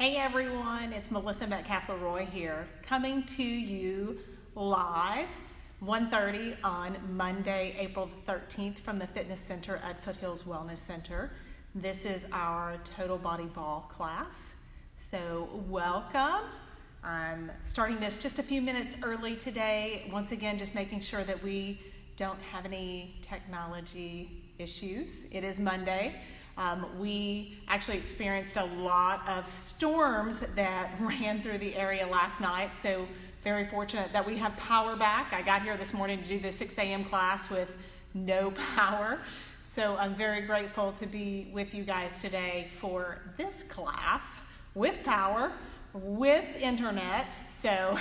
Hey everyone, it's Melissa Metcalf here, coming to you live 1:30 on Monday, April the 13th from the Fitness Center at Foothills Wellness Center. This is our total body ball class, so welcome. I'm starting this just a few minutes early today. Once again, just making sure that we don't have any technology issues. It is Monday. We actually experienced a lot of storms that ran through the area last night, so very fortunate that we have power back. I got here this morning to do the 6 a.m. class with no power, so I'm very grateful to be with you guys today for this class with power, with internet, so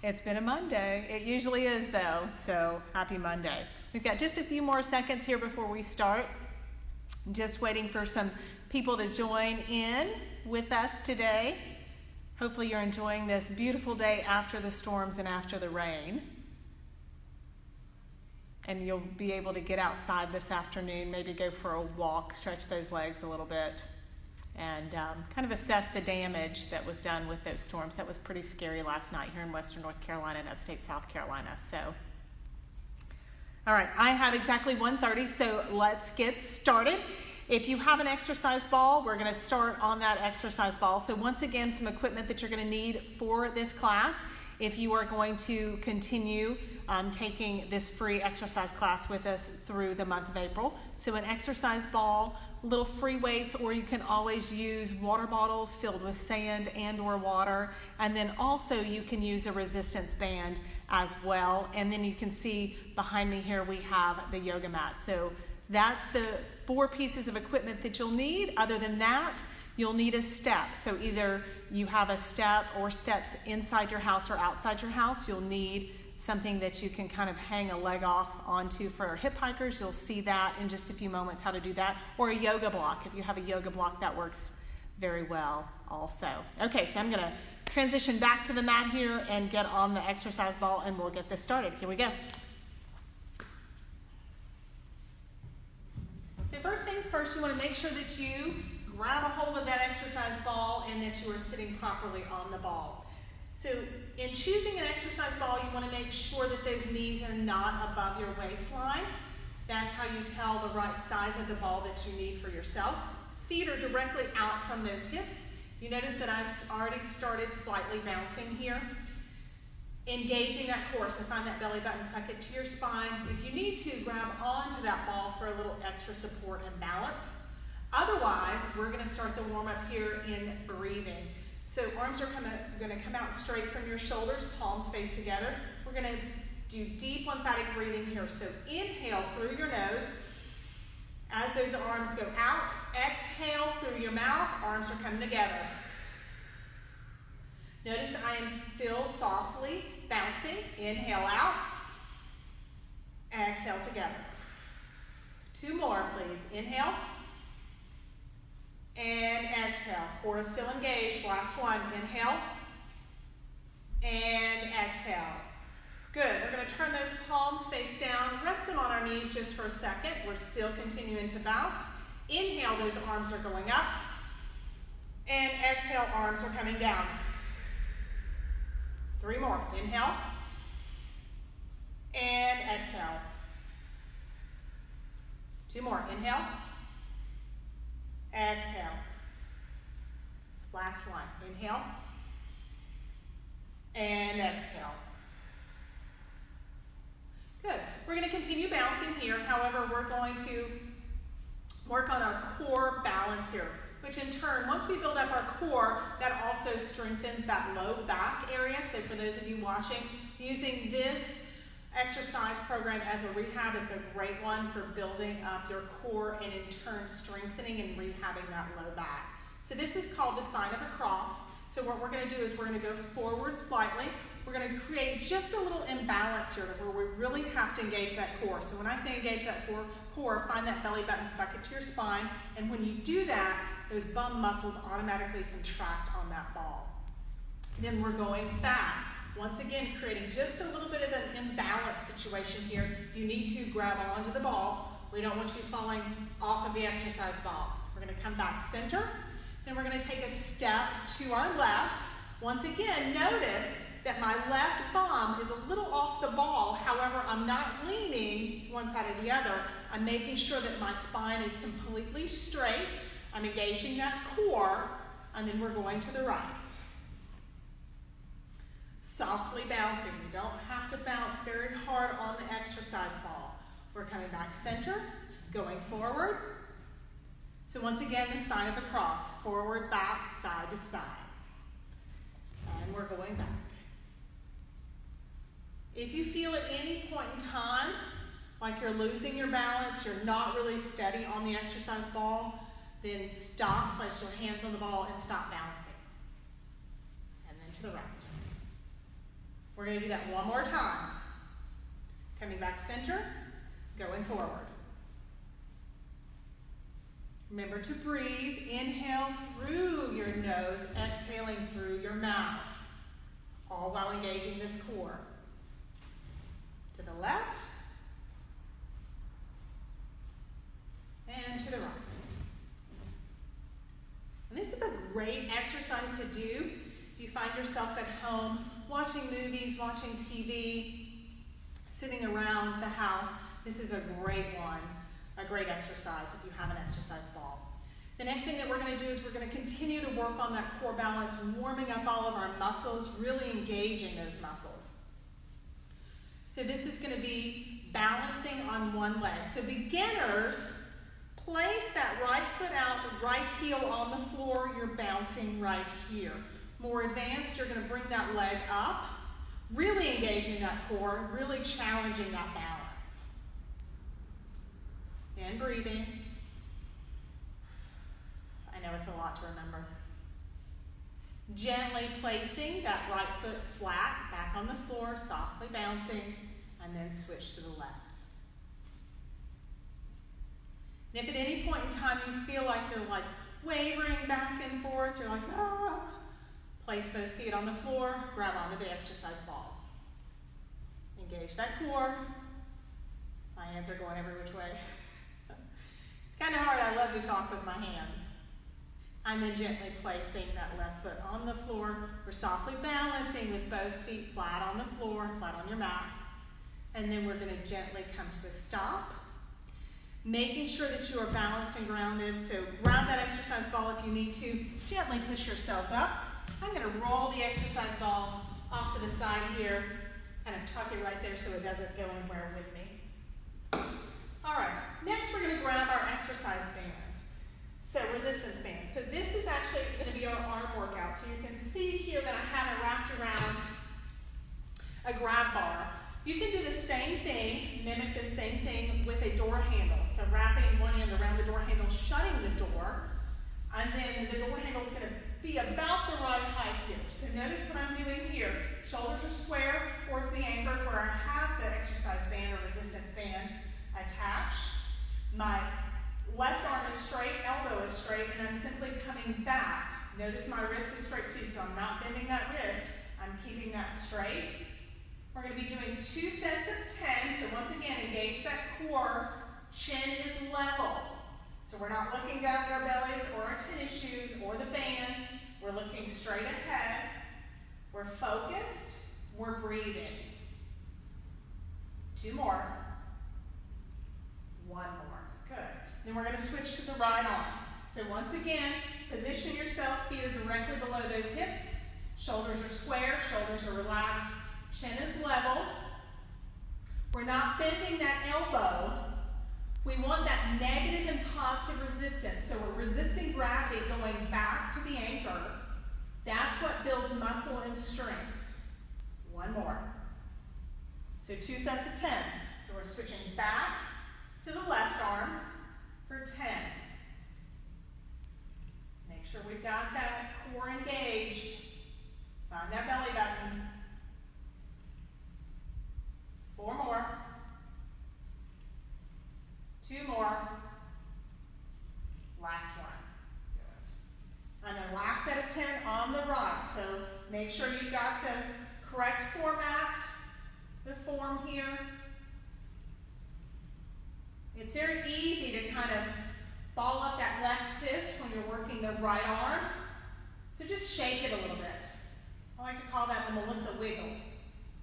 it's been a Monday. It usually is though, so happy Monday. We've got just a few more seconds here before we start. Just waiting for some people to join in with us today. Hopefully you're enjoying this beautiful day after the storms and after the rain. And you'll be able to get outside this afternoon, maybe go for a walk, stretch those legs a little bit, and kind of assess the damage that was done with those storms. That was pretty scary last night here in Western North Carolina and upstate South Carolina. So, all right, I have exactly 1:30, so let's get started. If you have an exercise ball, we're gonna start on that exercise ball. So once again, some equipment that you're gonna need for this class if you are going to continue taking this free exercise class with us through the month of April. So an exercise ball, little free weights, or you can always use water bottles filled with sand and or water. And then also you can use a resistance band as well. And then you can see behind me here we have the yoga mat. So that's the 4 pieces of equipment that you'll need. Other than that, you'll need a step. So either you have a step or steps inside your house or outside your house. You'll need something that you can kind of hang a leg off onto for hip hikers. You'll see that in just a few moments how to do that. Or a yoga block. If you have a yoga block, that works very well also. Okay, so I'm gonna transition back to the mat here and get on the exercise ball and we'll get this started. Here we go. So first things first, you want to make sure that you grab a hold of that exercise ball and that you are sitting properly on the ball. So in choosing an exercise ball, you want to make sure that those knees are not above your waistline. That's how you tell the right size of the ball that you need for yourself. Feet are directly out from those hips. You notice that I've already started slightly bouncing here. Engaging that core, so find that belly button, suck it to your spine. If you need to, grab onto that ball for a little extra support and balance. Otherwise, we're going to start the warm-up here in breathing. So arms are going to come out straight from your shoulders, palms face together. We're going to do deep lymphatic breathing here. So inhale through your nose. As those arms go out, exhale through your mouth, arms are coming together. Notice I am still softly bouncing. Inhale out, exhale together. 2 more, please. Inhale and exhale. Core is still engaged. Last one. Inhale and exhale. Good. We're going to turn those palms face down. Rest them on our knees just for a second. We're still continuing to bounce. Inhale, those arms are going up. And exhale, arms are coming down. 3 more. Inhale and exhale. 2 more. Inhale, exhale. Last one. Inhale and exhale. Good. We're going to continue bouncing here. However, we're going to work on our core balance here, which in turn, once we build up our core, that also strengthens that low back area. So for those of you watching, using this exercise program as a rehab, it's a great one for building up your core and in turn strengthening and rehabbing that low back. So this is called the sign of a cross. So what we're going to do is we're going to go forward slightly. We're going to create just a little imbalance here where we really have to engage that core. So when I say engage that core, find that belly button, suck it to your spine, and when you do that, those bum muscles automatically contract on that ball. Then we're going back. Once again, creating just a little bit of an imbalance situation here. You need to grab onto the ball. We don't want you falling off of the exercise ball. We're going to come back center. Then we're going to take a step to our left. Once again, notice that my left bum is a little off the ball. However, I'm not leaning one side or the other. I'm making sure that my spine is completely straight. I'm engaging that core, and then we're going to the right. Softly bouncing. You don't have to bounce very hard on the exercise ball. We're coming back center, going forward. So once again, the sign of the cross. Forward, back, side to side. And we're going back. If you feel at any point in time like you're losing your balance, you're not really steady on the exercise ball, then stop, place your hands on the ball, and stop bouncing. And then to the right. We're going to do that one more time. Coming back center, going forward. Remember to breathe. Inhale through your nose, exhaling through your mouth, all while engaging this core. To the left, and to the right. And this is a great exercise to do if you find yourself at home watching movies, watching TV, sitting around the house. This is a great one, a great exercise if you have an exercise ball. The next thing that we're going to do is we're going to continue to work on that core balance, warming up all of our muscles, really engaging those muscles. So this is going to be balancing on one leg. So beginners, place that right foot out, right heel on the floor. You're bouncing right here. More advanced, you're going to bring that leg up, really engaging that core, really challenging that balance. And breathing. I know it's a lot to remember. Gently placing that right foot flat, back on the floor, softly bouncing, and then switch to the left. And if at any point in time you feel like you're like wavering back and forth, you're like, ah, place both feet on the floor, grab onto the exercise ball. Engage that core. My hands are going every which way. It's kind of hard. I love to talk with my hands. And then gently placing that left foot on the floor. We're softly balancing with both feet flat on the floor, flat on your mat. And then we're going to gently come to a stop. Making sure that you are balanced and grounded. So grab that exercise ball if you need to. Gently push yourselves up. I'm going to roll the exercise ball off to the side here. Kind of tuck it right there so it doesn't go anywhere with me. All right, next we're going to grab our exercise bands. So resistance bands. So this is actually going to be our arm workout. So you can see here that I have it wrapped around a grab bar. You can do the same thing, mimic the same thing with a door handle. So wrapping one end around the door handle, shutting the door, and then the door handle is going to be about the right height here. So notice what I'm doing here. Shoulders are square towards the anchor where I have the exercise band or resistance band attached. My left arm is straight, elbow is straight, and I'm simply coming back. Notice my wrist is straight too, so I'm not bending that wrist. I'm keeping that straight. We're going to be doing 2 sets of 10. So once again, engage that core. Chin is level. So we're not looking down at our bellies or our tennis shoes or the band. We're looking straight ahead. We're focused. We're breathing. 2 more. 1 more. Good. Then we're going to switch to the right arm. So once again, position yourself. Feet are directly below those hips. Shoulders are square. Shoulders are relaxed. Chin is level. We're not bending that elbow. We want that negative and positive resistance. So we're resisting gravity going back to the anchor. That's what builds muscle and strength. 1 more. So 2 sets of 10. So we're switching back to the left arm for 10. Make sure we've got that core engaged. Find that belly button. 4 more. 2 more. Last one. Good. And then last set of 10 on the right. So make sure you've got the correct format, the form here. It's very easy to kind of Ball up that left fist when you're working the right arm. So just shake it a little bit. I like to call that the Melissa wiggle.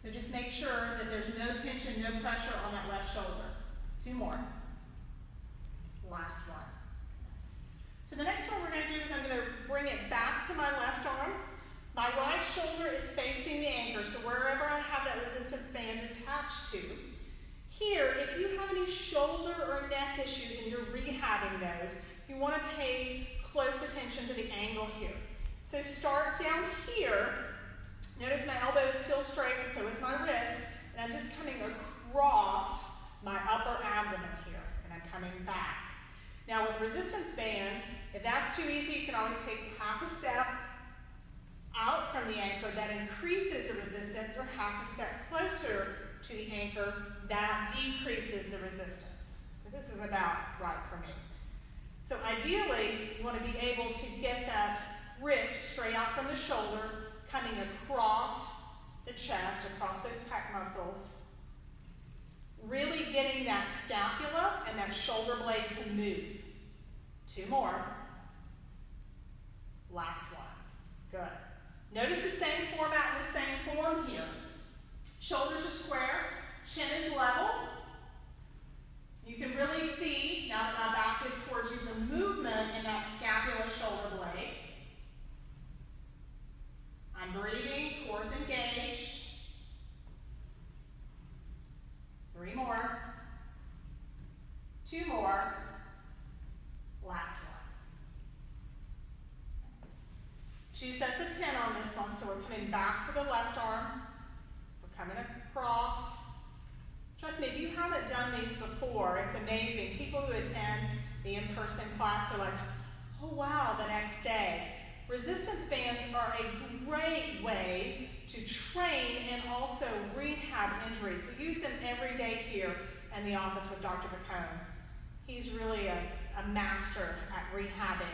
So just make sure that there's no tension, no pressure on that left shoulder. 2 more. Last one. So the next one we're going to do is I'm going to bring it back to my left arm. My right shoulder is facing the anchor, so wherever I have that resistance band attached to. Here, if you have any shoulder or neck issues and you're rehabbing those, you want to pay close attention to the angle here. So start down here. Notice my elbow is still straight, and so is my wrist, and I'm just coming across my upper abdomen here, and I'm coming back. Now with resistance bands, if that's too easy, you can always take half a step out from the anchor. That increases the resistance, or half a step closer to the anchor. That decreases the resistance. So this is about right for me. So ideally, you want to be able to get that wrist straight out from the shoulder, coming across the chest, across those pec muscles. Really getting that scapula and that shoulder blade to move. 2 more. Last one. Good. Notice the same format and the same form here. Shoulders are square, chin is level. You can really see, now that my back is towards you, the movement in that scapula shoulder blade. I'm breathing, core is engaged. 3 more. 2 more. Last one. 2 sets of 10 on this one, so we're coming back to the left arm. We're coming across. Trust me, if you haven't done these before, it's amazing. People who attend the in-person class are like, oh wow, the next day. Resistance bands are a great way to train and also rehab injuries. We use them every day here in the office with Dr. Picone. He's really a master at rehabbing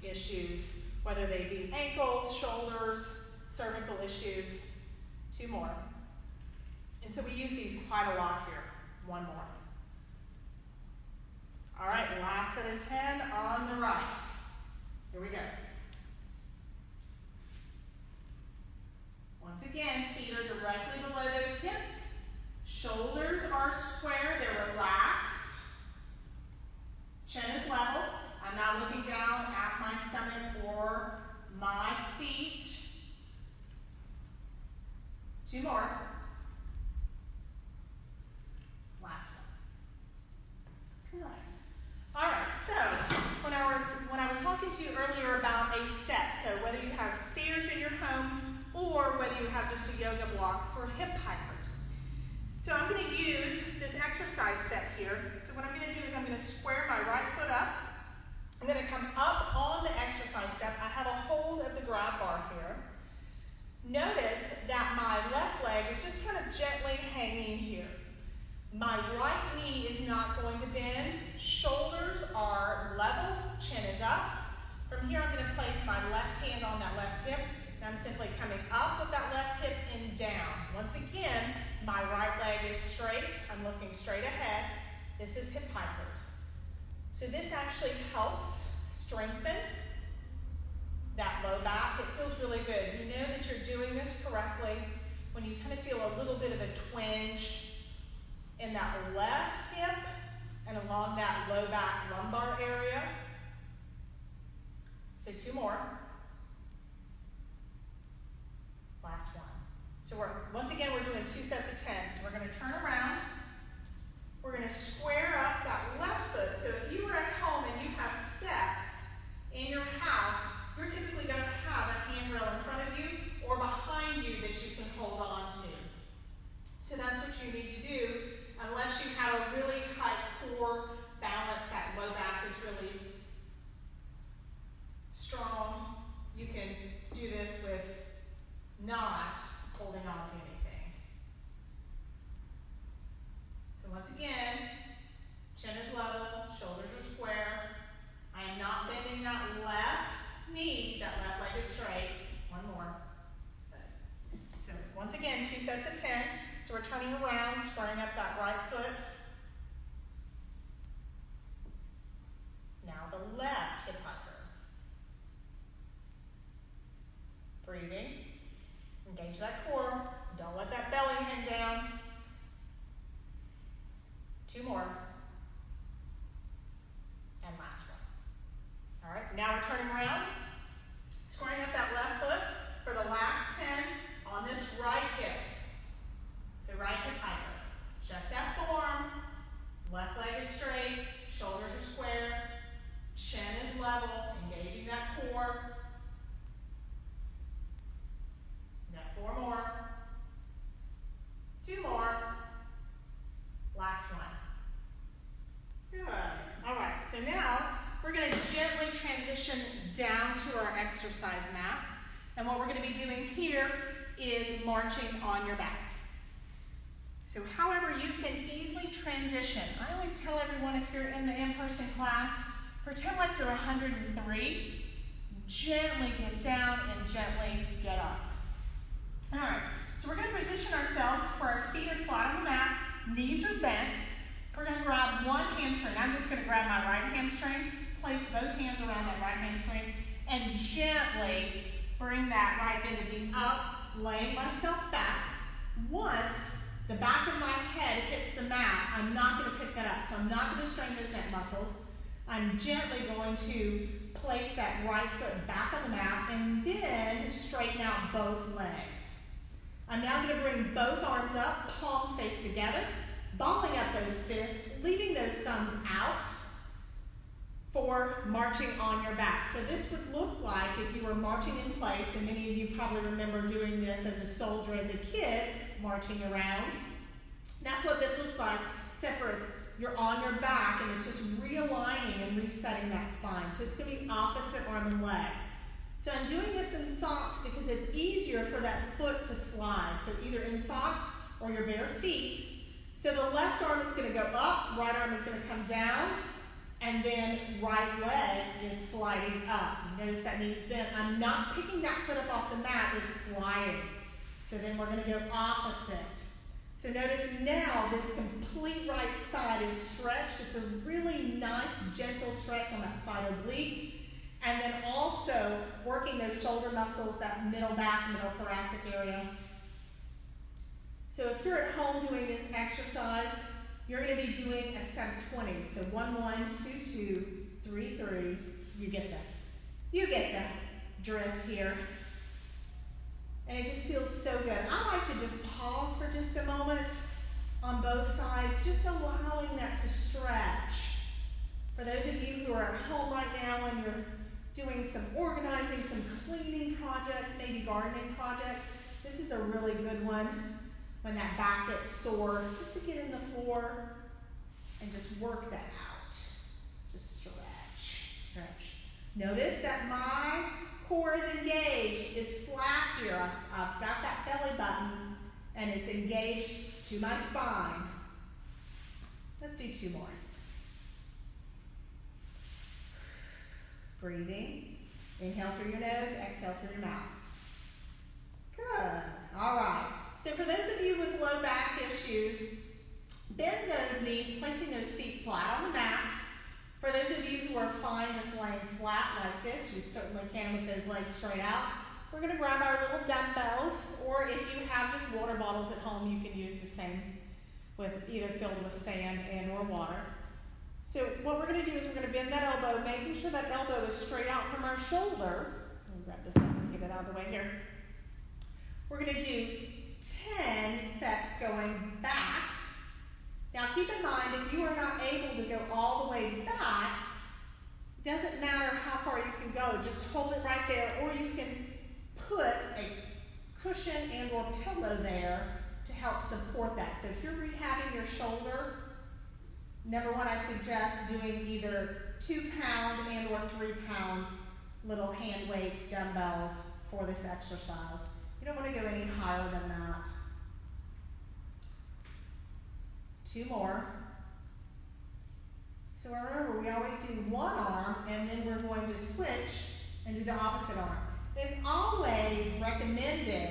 issues, whether they be ankles, shoulders, cervical issues. 2 more. And so we use these quite a lot here. 1 more. All right, last set of 10 on the right. Here we go. Once again, feet are directly below those hips. Shoulders are square, they're relaxed. Chin is level. I'm not looking down at my stomach or my feet. 2 more. Last one. Good. All right, so when I was talking to you earlier about a step, so whether you have stairs in your home or whether you have just a yoga block for hip hikers. So I'm going to use this exercise step here. So what I'm going to do is I'm going to square my right foot up. I'm going to come up on the exercise step. I have a hold of the grab bar here. Notice that my left leg is just kind of gently hanging here. My right knee is not going to bend. Shoulders are level, chin is up. From here I'm going to place my left hand on that left hip. And I'm simply coming up with that left hip and down. Once again, my right leg is straight. I'm looking straight ahead. This is hip hikers. So this actually helps strengthen that low back. It feels really good. You know that you're doing this correctly when you kind of feel a little bit of a twinge in that left hip and along that low back lumbar area. So 2 more. Last one. So once again, we're doing 2 sets of 10. So we're going to turn around. We're going to square up that left foot. So if you were at home and you have steps in your house, you're typically going to have a handrail in front of you or behind you that you can hold on to. So that's what you need to do. Unless you have a really tight core balance, that low back is really strong, you can do this with not holding on to anything. So once again, chin is level, shoulders are square. I am not bending that left knee, that left leg is straight. 1 more. So once again, 2 sets of 10. So we're turning around, squaring up that right foot. Now the Engage that core. Don't let that belly hang down. 2 more. And last one. All right, now we're turning around. Squaring up that left foot for the last 10 on this right hip. So right hip hiker. Check that form. Left leg is straight. Shoulders are square. Chin is level. Engaging that core. Now 4 more. 2 more. Last one. Good. All right, so now we're going to gently transition down to our exercise mats. And what we're going to be doing here is marching on your back. So however you can easily transition. I always tell everyone, if you're in the in-person class, pretend like you're 103. Gently get down and gently get up. All right, so we're going to position ourselves where our feet are flat on the mat, knees are bent. We're going to grab one hamstring. I'm just going to grab my right hamstring, place both hands around that right hamstring, and gently bring that right bended knee up, laying myself back. Once the back of my head hits the mat, I'm not going to pick that up, so I'm not going to strain those neck muscles. I'm gently going to place that right foot back on the mat and then straighten out both legs. I'm now going to bring both arms up, palms face together, balling up those fists, leaving those thumbs out for marching on your back. So this would look like if you were marching in place, and many of you probably remember doing this as a soldier, as a kid, marching around. That's what this looks like, except for you're on your back and it's just realigning and resetting that spine. So it's going to be opposite arm and leg. So I'm doing this in socks because it's easier for that foot to slide. So either in socks or your bare feet. So the left arm is going to go up, right arm is going to come down, and then right leg is sliding up. You notice that knee's bent. I'm not picking that foot up off the mat, it's sliding. So then we're going to go opposite. So notice now this complete right side is stretched. It's a really nice, gentle stretch on that side oblique. And then also working those shoulder muscles, that middle back, middle thoracic area. So if you're at home doing this exercise, you're going to be doing a set of 20. So 1, 1, 2, 2, 3, 3. You get that. You get the drift here. And it just feels so good. I like to just pause for just a moment on both sides, just allowing that to stretch. For those of you who are at home right now and you're doing some organizing, some cleaning projects, maybe gardening projects, this is a really good one. When that back gets sore, just to get in the floor and just work that out. Just stretch, stretch. Notice that my core is engaged. It's flat here. I've got that belly button and it's engaged to my spine. Let's do 2 more. Breathing. Inhale through your nose, exhale through your mouth. Good. All right. So for those of you with low back issues, bend those knees, placing those feet flat on the mat. For those of you who are fine just laying flat like this, you certainly can with those legs straight out. We're going to grab our little dumbbells, or if you have just water bottles at home, you can use the same, with either filled with sand and or water. So what we're going to do is we're going to bend that elbow, making sure that elbow is straight out from our shoulder. Let me grab this up and get it out of the way here. We're going to do 10 sets going back. Now keep in mind, if you are not able to go all the way back, doesn't matter how far you can go, just hold it right there, or you can put a cushion and or pillow there to help support that. So if you're rehabbing your shoulder, number one, I suggest doing either 2-pound and or 3-pound little hand weights, dumbbells for this exercise. You don't want to go any higher than that. 2 more. So remember, we always do one arm and then we're going to switch and do the opposite arm. It's always recommended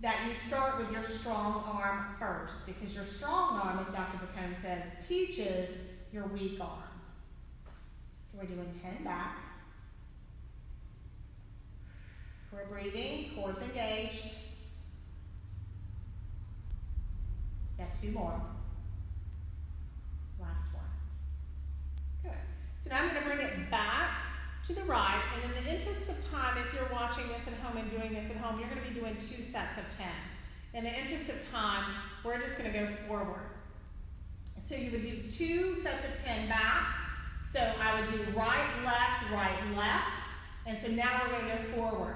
that you start with your strong arm first, because your strong arm, as Dr. Picone says, teaches your weak arm. So we're doing 10 back. We're breathing, core's engaged. 2 more. Last one. Good. So now I'm going to bring it back to the right, and in the interest of time, if you're watching this at home and doing this at home, you're going to be doing 2 sets of 10. In the interest of time, we're just going to go forward. So you would do 2 sets of 10 back. So I would do right, left. And so now we're going to go forward.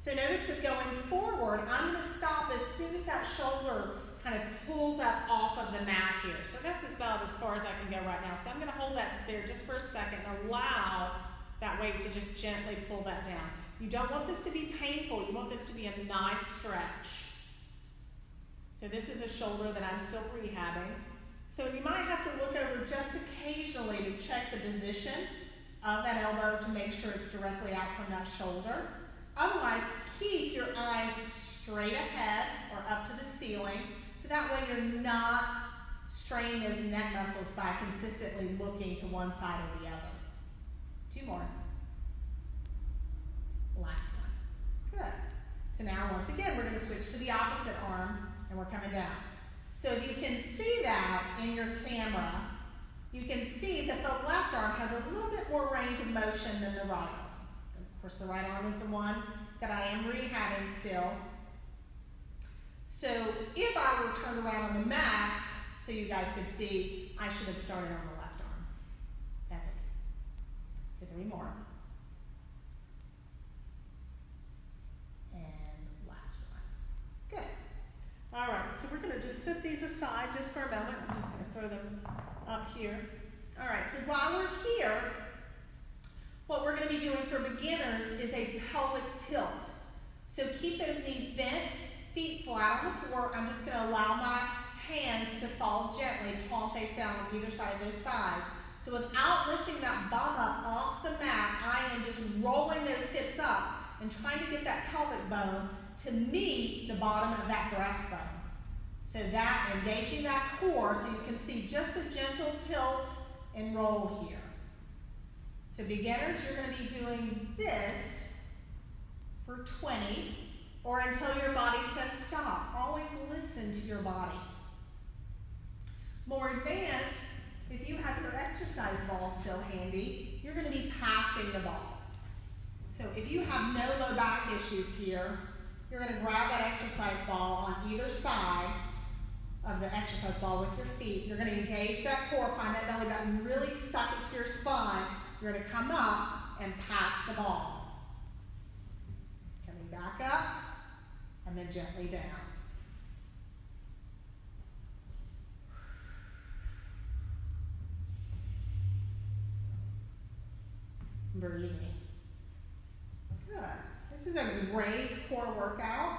So notice that going forward, I'm going to stop as soon as that shoulder kind of pulls up off of the mat here. So that's about as far as I can go right now. So I'm going to hold that there just for a second and allow that weight to just gently pull that down. You don't want this to be painful. You want this to be a nice stretch. So this is a shoulder that I'm still rehabbing. So you might have to look over just occasionally to check the position of that elbow to make sure it's directly out from that shoulder. Otherwise, keep your eyes straight ahead or up to the ceiling, so that way you're not straining those neck muscles by consistently looking to one side or the other. 2 more. Last one. Good. So now once again, we're going to switch to the opposite arm, and we're coming down. So if you can see that in your camera, you can see that the left arm has a little bit more range of motion than the right arm. Of course, the right arm is the one that I am rehabbing still. So if I were turned around on the mat, so you guys could see, I should have started on the left arm. That's okay. So 3 more. And last one. Good. All right, so we're going to just set these aside just for a moment. I'm just going to throw them up here. All right, so while we're here, what we're going to be doing for beginners is a pelvic tilt. So keep those knees bent, feet flat on the floor. I'm just going to allow my hands to fall gently, palm face down on either side of those thighs. So without lifting that bum up off the mat, I am just rolling those hips up and trying to get that pelvic bone to meet the bottom of that breastbone. So that, engaging that core, so you can see just a gentle tilt and roll here. So beginners, you're going to be doing this for 20 or until your body says stop. Always listen to your body. More advanced, if you have your exercise ball still handy, you're going to be passing the ball. So if you have no low back issues here, you're going to grab that exercise ball on either side of the exercise ball with your feet. You're going to engage that core, find that belly button, really suck it to your spine. You're going to come up and pass the ball. Coming back up, and then gently down. Breathing. Good. This is a great core workout.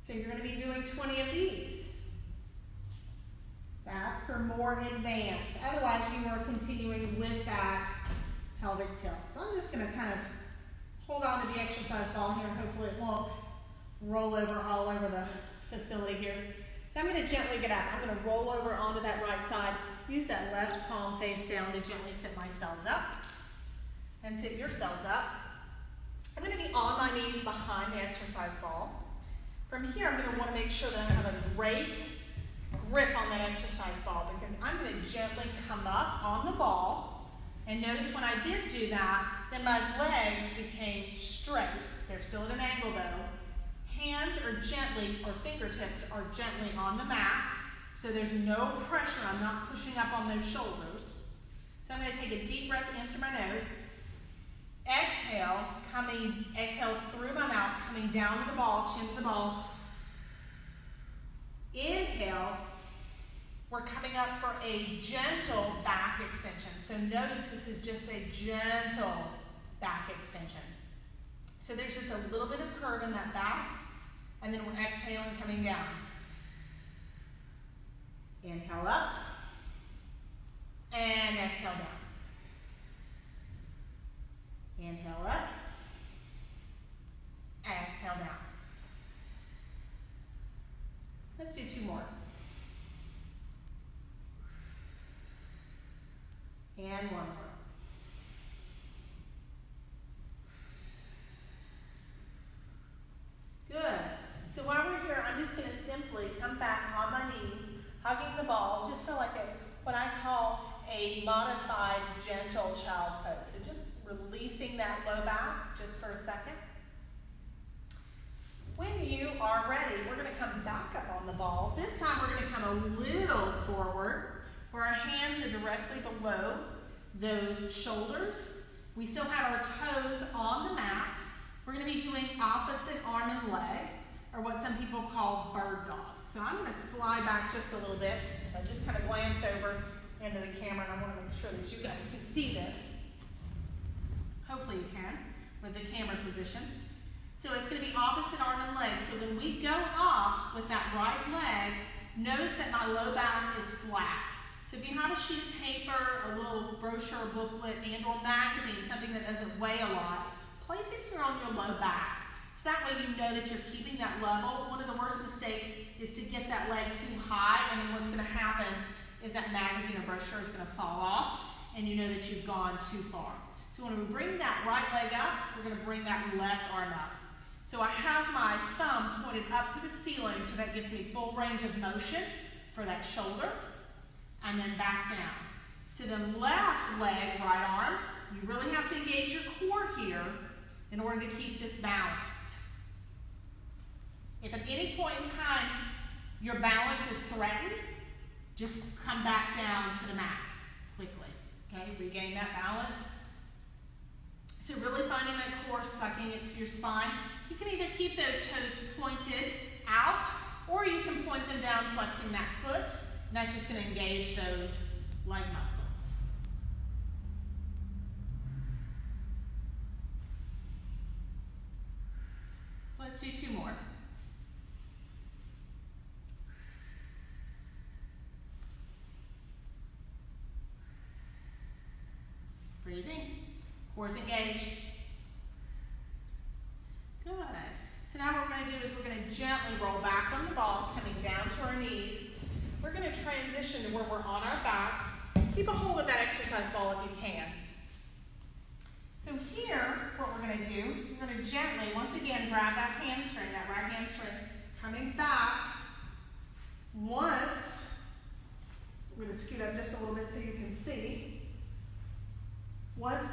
So you're going to be doing 20 of these. That's for more advanced. Otherwise, you are continuing with that pelvic tilt. So I'm just going to kind of hold on to the exercise ball here. Hopefully it won't roll over all over the facility here. So I'm going to gently get up. I'm going to roll over onto that right side. Use that left palm face down to gently sit myself up. And sit yourselves up. I'm going to be on my knees behind the exercise ball. From here, I'm going to want to make sure that I have a great grip on that exercise ball because I'm going to gently come up on the ball. And notice when I did do that, then my legs became straight. They're still at an angle though. Hands are gently, or fingertips are gently on the mat. So there's no pressure. I'm not pushing up on those shoulders. So I'm going to take a deep breath in through my nose. Exhale through my mouth, coming down to the ball, chin to the ball. Inhale, we're coming up for a gentle back extension. So notice this is just a gentle back extension. So there's just a little bit of curve in that back, and then we're exhaling, coming down. Inhale up, and exhale down. Inhale up, exhale down. Let's do 2 more. And 1 more. Good. So while we're here, I'm just going to a modified gentle child's pose. So just releasing that low back just for a second. When you are ready, we're going to come back up on the ball. This time we're going to come a little forward where our hands are directly below those shoulders. We still have our toes on the mat. We're going to be doing opposite arm and leg, or what some people call bird dog. So I'm going to slide back just a little bit, as I just kind of glanced over into the camera, and I want to make sure that you guys can see this. Hopefully you can, with the camera position. So it's going to be opposite arm and leg. So when we go up with that right leg, notice that my low back is flat. So if you have a sheet of paper, a little brochure, booklet, and or magazine, something that doesn't weigh a lot, place it here on your low back. So that way you know that you're keeping that level. One of the worst mistakes is to get that leg too high, and then what's going to happen is that magazine or brochure is going to fall off, and you know that you've gone too far. So when we bring that right leg up, we're going to bring that left arm up. So I have my thumb pointed up to the ceiling, so that gives me full range of motion for that shoulder, and then back down. So the left leg, right arm, you really have to engage your core here in order to keep this balance. If at any point in time your balance is threatened, just come back down to the mat quickly, okay? Regain that balance. So really finding that core, sucking it to your spine. You can either keep those toes pointed out, or you can point them down, flexing that foot, and that's just going to engage those leg muscles. Let's do 2 more. Breathing. Core's engaged. Good. So now what we're going to do is we're going to gently roll back on the ball, coming down to our knees. We're going to transition to where we're on our back. Keep a hold of that exercise ball if you can. So here, what we're going to do is we're going to gently, once again, grab that hamstring, that right hamstring, coming back. Once, we're going to scoot up just a little bit so you can see. Once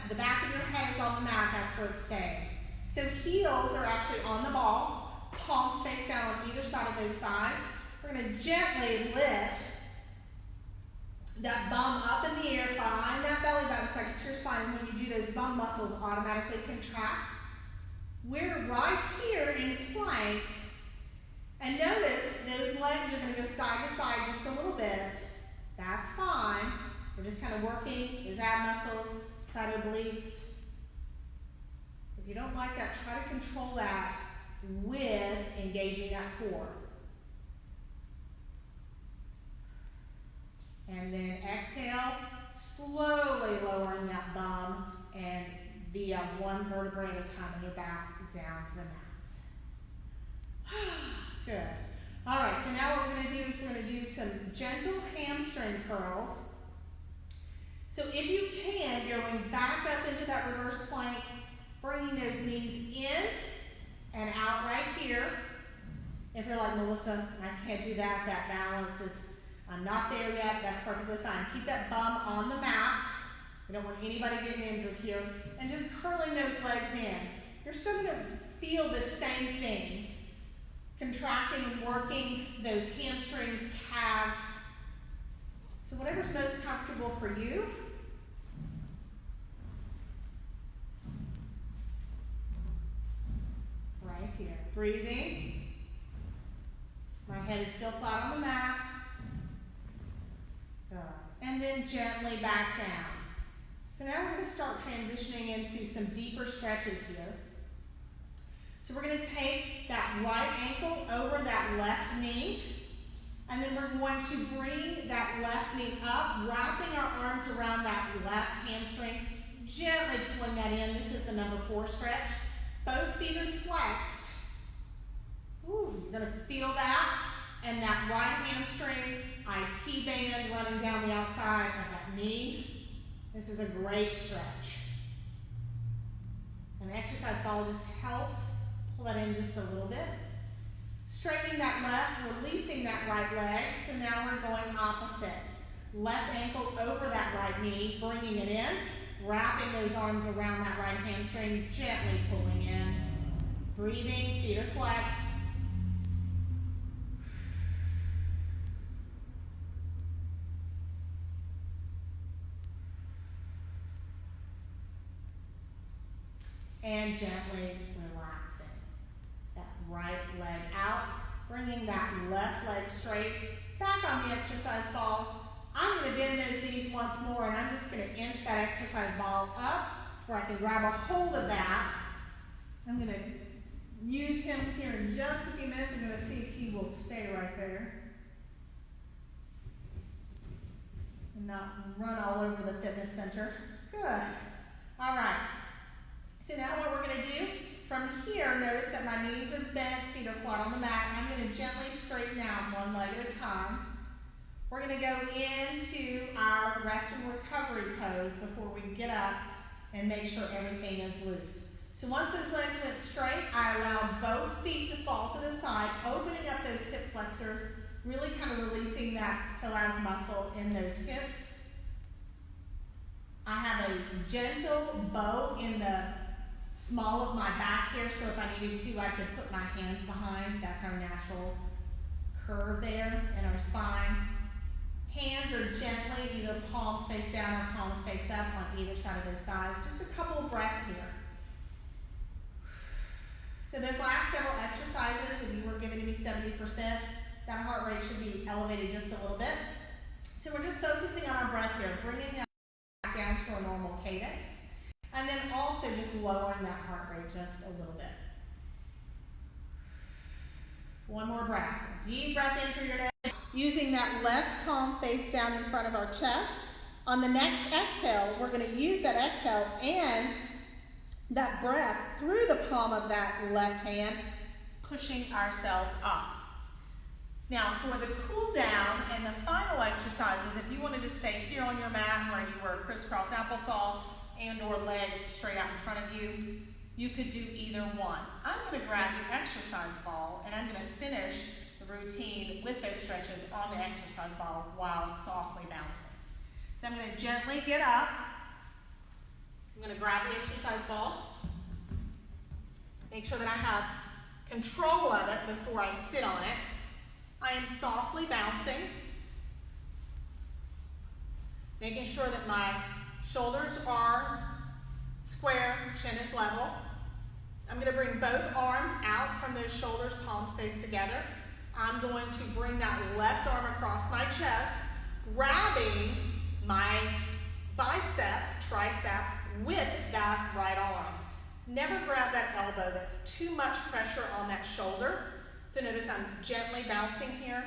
the back of your head is on the mat, that's where it's staying. So heels are actually on the ball, palms face down on either side of those thighs. We're going to gently lift that bum up in the air, find that belly button, suck it to your spine. When you do, those bum muscles automatically contract. We're right here in plank, and notice those legs are going to go side to side just a little bit. That's fine. We're just kind of working those ab muscles, side obliques. If you don't like that, try to control that with engaging that core. And then exhale, slowly lowering that bum and via one vertebrae at a time on your back down to the mat. Good. All right, so now what we're going to do is we're going to do some gentle hamstring curls. So if you can, going back up into that reverse plank, bringing those knees in and out right here. If you're like, Melissa, I can't do that, that balance is, I'm not there yet, that's perfectly fine. Keep that bum on the mat. We don't want anybody getting injured here. And just curling those legs in. You're still going to feel the same thing. Contracting and working those hamstrings, calves. So whatever's most comfortable for you. Right here. Breathing. My head is still flat on the mat. Good. And then gently back down. So now we're going to start transitioning into some deeper stretches here. So we're going to take that right ankle over that left knee, and then we're going to bring that left knee up, wrapping our arms around that left hamstring, gently pulling that in. This is the number 4 stretch. Both feet are flexed. Ooh, you're going to feel that, and that right hamstring, IT band running down the outside of that knee. This is a great stretch. An exercise ball just helps pull that in just a little bit. Straightening that left, releasing that right leg. So now we're going opposite. Left ankle over that right knee, bringing it in, wrapping those arms around that right hamstring, gently pulling in. Breathing, feet are flexed. And gently relaxing. That right leg out, bringing that left leg straight, back on the exercise ball. I'm going to bend those knees once more, and I'm just going to inch that exercise ball up where I can grab a hold of that. I'm going to use him here in just a few minutes. I'm going to see if he will stay right there and not run all over the fitness center. Good. All right. So now what we're going to do, from here, notice that my knees are bent, feet are flat on the mat. I'm going to gently straighten out one leg at a time. We're going to go into our rest and recovery pose before we get up and make sure everything is loose. So once those legs went straight, I allow both feet to fall to the side, opening up those hip flexors, really kind of releasing that psoas muscle in those hips. I have a gentle bow in the small of my back here, so if I needed to, I could put my hands behind. That's our natural curve there in our spine. Hands are gently either palms face down or palms face up on either side of those thighs. Just a couple of breaths here. So those last several exercises, if you were giving me 70%, that heart rate should be elevated just a little bit. So we're just focusing on our breath here, bringing that back down to a normal cadence. And then also just lowering that heart rate just a little bit. One more breath. Deep breath in through your nose. Using that left palm face down in front of our chest. On the next exhale, we're going to use that exhale and that breath through the palm of that left hand, pushing ourselves up. Now for the cool down and the final exercises, if you wanted to stay here on your mat where you were crisscross applesauce and or legs straight out in front of you, you could do either one. I'm going to grab the exercise ball and I'm going to finish the routine with those stretches on the exercise ball while softly bouncing. So I'm going to gently get up. I'm going to grab the exercise ball. Make sure that I have control of it before I sit on it. I am softly bouncing. Making sure that my shoulders are square, chin is level. I'm going to bring both arms out from those shoulders, palms face together. I'm going to bring that left arm across my chest, grabbing my bicep, tricep with that right arm. Never grab that elbow. That's too much pressure on that shoulder. So notice I'm gently bouncing here.